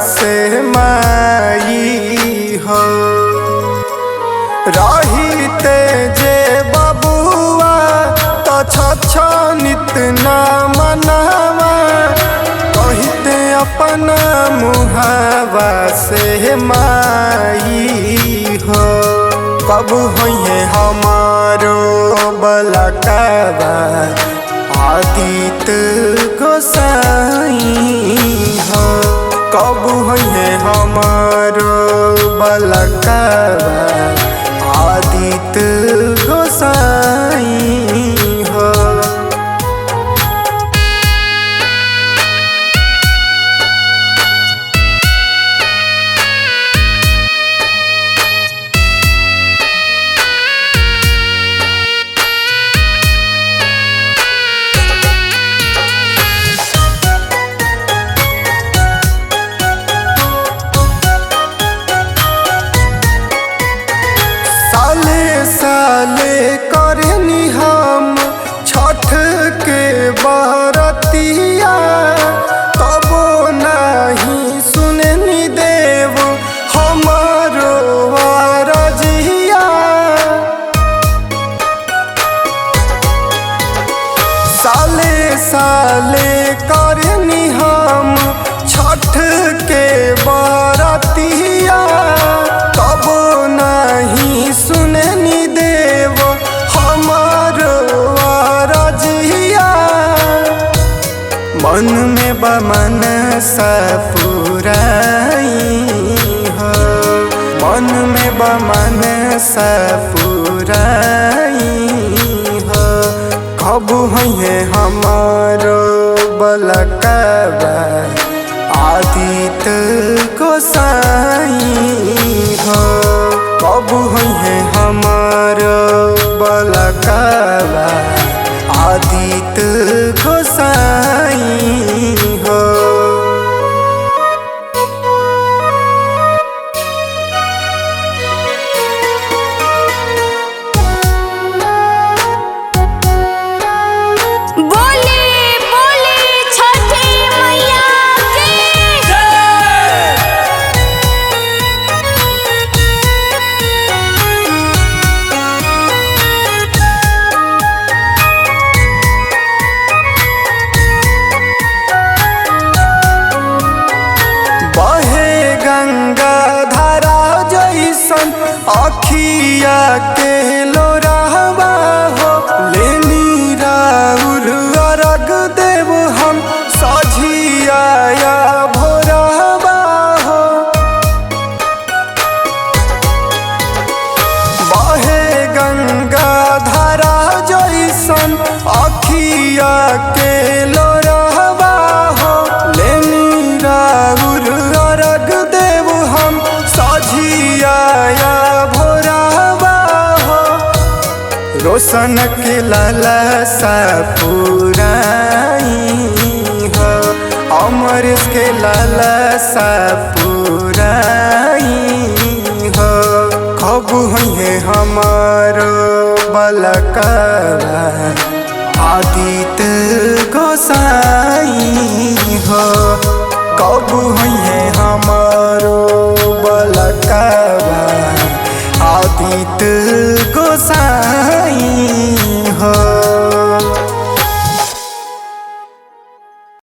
से माई हो। रहीते जे बबुआ तो छछनित न मनावा, कहते अपना मुहावा से माई हो। कब होइए हमारो बलकावा आदित्य गोसाई हो। कब होइए हमारो बलकावा आदित्य गोसाई हो। साले करनी हम छठ के बरतिया, तबो नहीं सुननी देव हमारो अरजिया। साले साले करनी हम छठ के बरतिया, तबो नहीं सुननी देव हमारो अरजिया। मन में बमन सा पुराई हो, मन में बमन सा पुराई हो। कब होइए हमारो बलकावा आदित्य गोसाई हो। कब होइए हमारो बलकावा आदित्य गोसाई हो। अखिया के लोरावा हो, लेनी राउर अरग देव हम सझिया या भोरावा हो। बहे गंगा धारा जैसन अखिया के लोरावा हो, लेनी राउर अरग देव हम सझिया या रोशन के लाला सा पुराई हो। अमरेश के लाला सा पुराई हो। कब होइए हमारो बलकावा आदित्य गोसाई हो। कब होइए हमारो